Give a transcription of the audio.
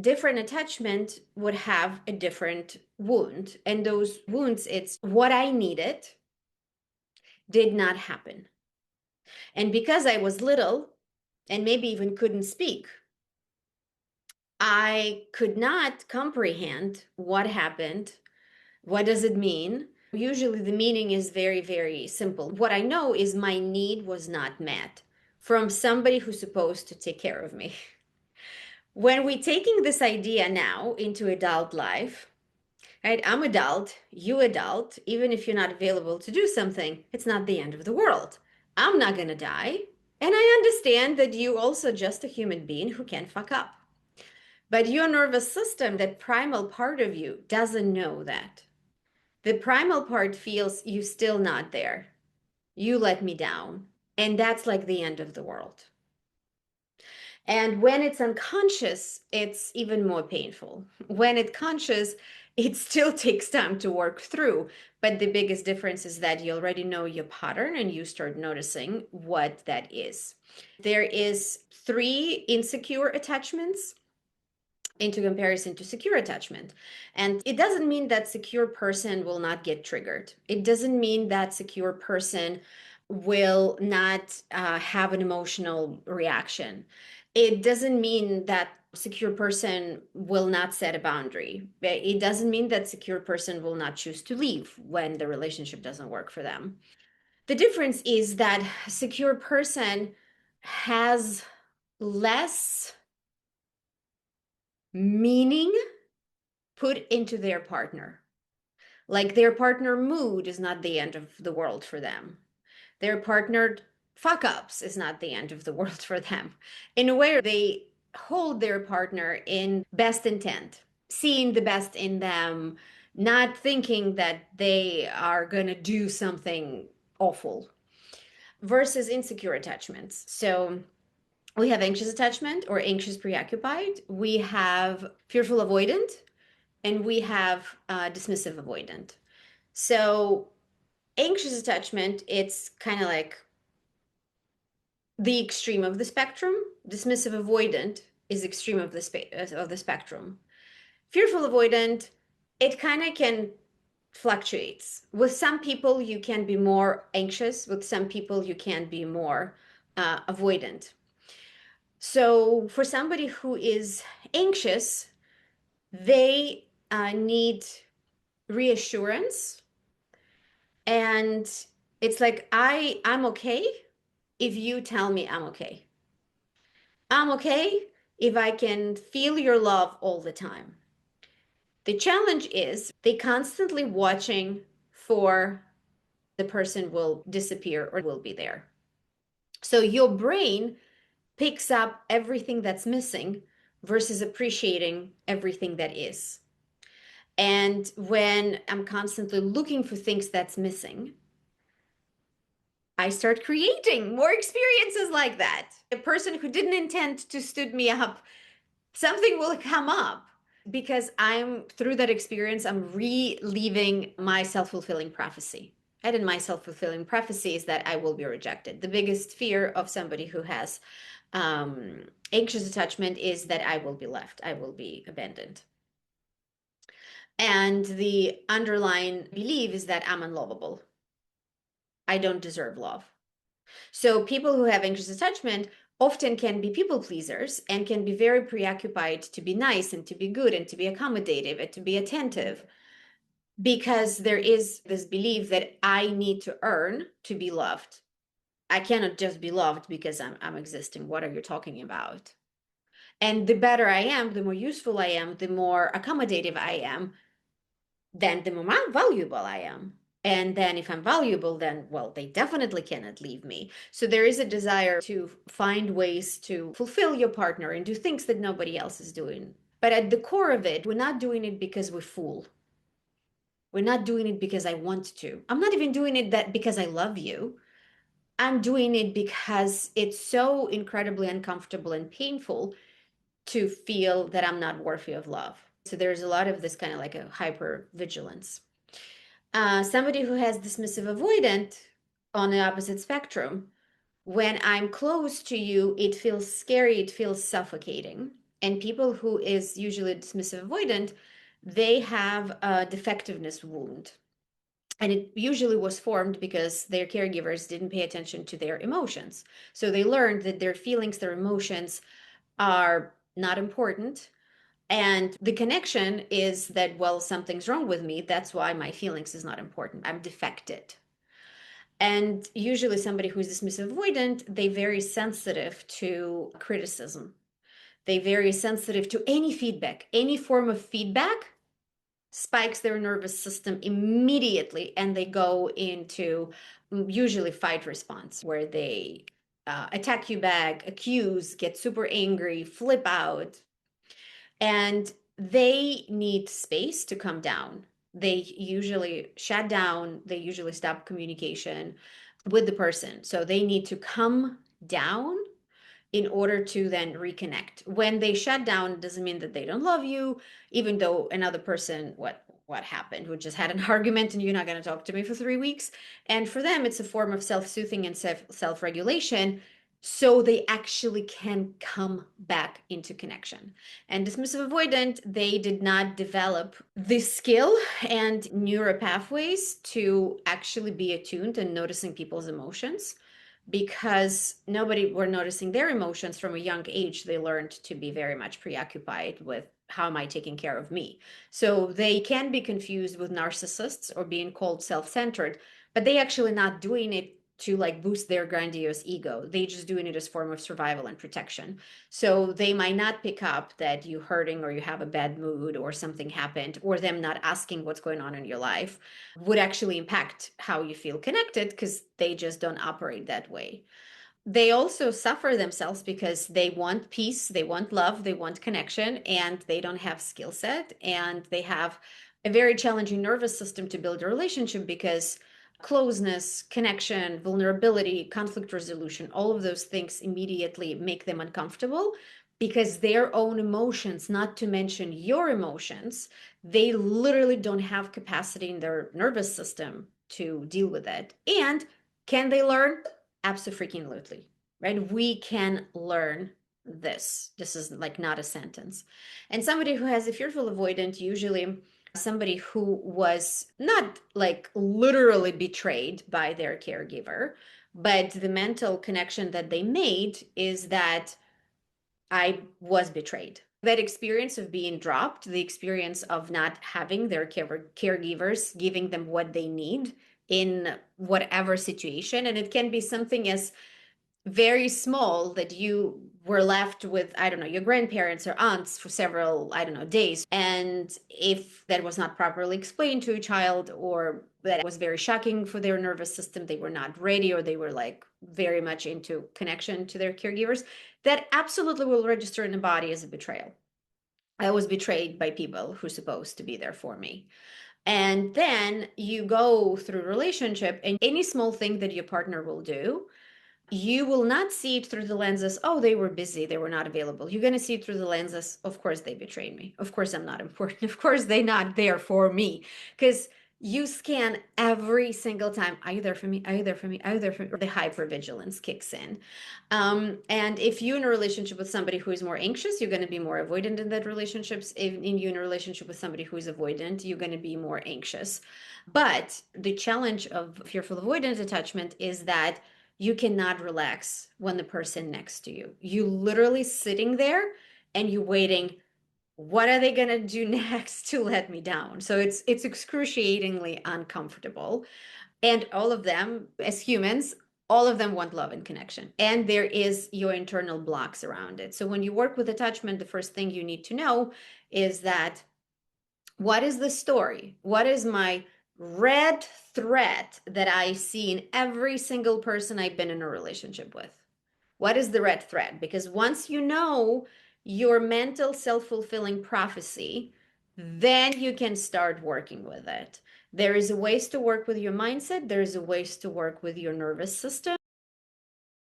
different attachment would have a different wound. And those wounds, it's what I needed did not happen. And because I was little and maybe even couldn't speak, I could not comprehend what happened. What does it mean? Usually the meaning is very, very simple. What I know is my need was not met from somebody who's supposed to take care of me. When we're taking this idea now into adult life, right? I'm adult, you adult, even if you're not available to do something, it's not the end of the world. I'm not going to die. And I understand that you also just a human being who can fuck up. But your nervous system, that primal part of you, doesn't know that. The primal part feels you still not there. You let me down. And that's like the end of the world. And when it's unconscious, it's even more painful. When it's conscious, it still takes time to work through. But the biggest difference is that you already know your pattern and you start noticing what that is. There is 3 insecure attachments into comparison to secure attachment. And it doesn't mean that secure person will not get triggered. It doesn't mean that secure person will not have an emotional reaction. It doesn't mean that secure person will not set a boundary. It doesn't mean that secure person will not choose to leave when the relationship doesn't work for them. The difference is that secure person has less meaning put into their partner. Like their partner mood is not the end of the world for them. Their partnered fuck ups is not the end of the world for them. In a way, they hold their partner in best intent, seeing the best in them, not thinking that they are going to do something awful, versus insecure attachments. So we have anxious attachment or anxious preoccupied, we have fearful avoidant, and we have dismissive avoidant. So anxious attachment, it's kind of like the extreme of the spectrum. Dismissive avoidant is extreme of the spectrum. Fearful avoidant, it kind of can fluctuates. With some people, you can be more anxious. With some people, you can be more avoidant. So for somebody who is anxious, they need reassurance, and it's like I'm okay if you tell me I'm okay. I'm okay if I can feel your love all the time. The challenge is they constantly watching for the person will disappear or will be there. So your brain picks up everything that's missing versus appreciating everything that is. And when I'm constantly looking for things that's missing, I start creating more experiences like that. A person who didn't intend to stood me up, something will come up because I'm through that experience, I'm reliving my self-fulfilling prophecy. And in my self-fulfilling prophecy is that I will be rejected. The biggest fear of somebody who has anxious attachment is that I will be left, I will be abandoned. And the underlying belief is that I'm unlovable. I don't deserve love. So people who have anxious attachment often can be people pleasers and can be very preoccupied to be nice and to be good and to be accommodative and to be attentive, because there is this belief that I need to earn to be loved. I cannot just be loved because I'm existing. What are you talking about? And the better I am, the more useful I am, the more accommodative I am, then the more valuable I am. And then if I'm valuable, then, well, they definitely cannot leave me. So there is a desire to find ways to fulfill your partner and do things that nobody else is doing. But at the core of it, we're not doing it because we're fool. We're not doing it because I want to. I'm not even doing it that because I love you. I'm doing it because it's so incredibly uncomfortable and painful to feel that I'm not worthy of love. So there's a lot of this kind of like a hyper vigilance. Somebody who has dismissive avoidant on the opposite spectrum, when I'm close to you, it feels scary, it feels suffocating. And people who is usually dismissive avoidant, they have a defectiveness wound. And it usually was formed because their caregivers didn't pay attention to their emotions. So they learned that their feelings, their emotions are not important. And the connection is that, well, something's wrong with me. That's why my feelings is not important. I'm defected. And usually somebody who's dismissive avoidant, they very sensitive to criticism. They very sensitive to any feedback, any form of feedback spikes their nervous system immediately, and they go into usually fight response where they attack you back, accuse, get super angry, flip out, and they need space to come down. They usually shut down, they usually stop communication with the person. So they need to come down in order to then reconnect. When they shut down, it doesn't mean that they don't love you, even though another person, what happened? We just had an argument and you're not going to talk to me for 3 weeks. And for them, it's a form of self-soothing and self-regulation. So they actually can come back into connection. And dismissive avoidant, they did not develop the skill and neural pathways to actually be attuned and noticing people's emotions, because nobody were noticing their emotions from a young age. They learned to be very much preoccupied with how am I taking care of me. So they can be confused with narcissists or being called self-centered, but they actually not doing it to like boost their grandiose ego. They just doing it as form of survival and protection. So they might not pick up that you hurting or you have a bad mood or something happened, or them not asking what's going on in your life would actually impact how you feel connected, because they just don't operate that way. They also suffer themselves because they want peace, they want love, they want connection, and they don't have skill set, and they have a very challenging nervous system to build a relationship, because closeness, connection, vulnerability, conflict resolution, all of those things immediately make them uncomfortable, because their own emotions, not to mention your emotions, they literally don't have capacity in their nervous system to deal with it. And can they learn? Absolutely, right? We can learn this. This is like not a sentence. And somebody who has a fearful avoidant, usually somebody who was not like literally betrayed by their caregiver, but the mental connection that they made is that I was betrayed. That experience of being dropped, the experience of not having their caregivers giving them what they need in whatever situation. And it can be something as very small that you were left with, I don't know, your grandparents or aunts for several, I don't know, days. And if that was not properly explained to a child, or that was very shocking for their nervous system, they were not ready, or they were like very much into connection to their caregivers, that absolutely will register in the body as a betrayal. I was betrayed by people who are supposed to be there for me. And then you go through relationship, and any small thing that your partner will do, you will not see it through the lenses, oh, they were busy, they were not available. You're going to see it through the lenses, of course they betrayed me. Of course I'm not important. Of course they're not there for me. Because you scan every single time, are you there for me? Are you there for me? Are you there for me? The hypervigilance kicks in. And if you're in a relationship with somebody who is more anxious, you're going to be more avoidant in that relationships. If you're in a relationship with somebody who is avoidant, you're going to be more anxious. But the challenge of fearful avoidant attachment is that you cannot relax when the person next to you. You literally sitting there and you waiting, what are they going to do next to let me down? So it's excruciatingly uncomfortable. And all of them, as humans, all of them want love and connection. And there is your internal blocks around it. So when you work with attachment, the first thing you need to know is that, what is the story? What is my red thread that I see in every single person I've been in a relationship with? What is the red thread? Because once you know your mental self-fulfilling prophecy, then you can start working with it. There is a ways to work with your mindset. There is a ways to work with your nervous system.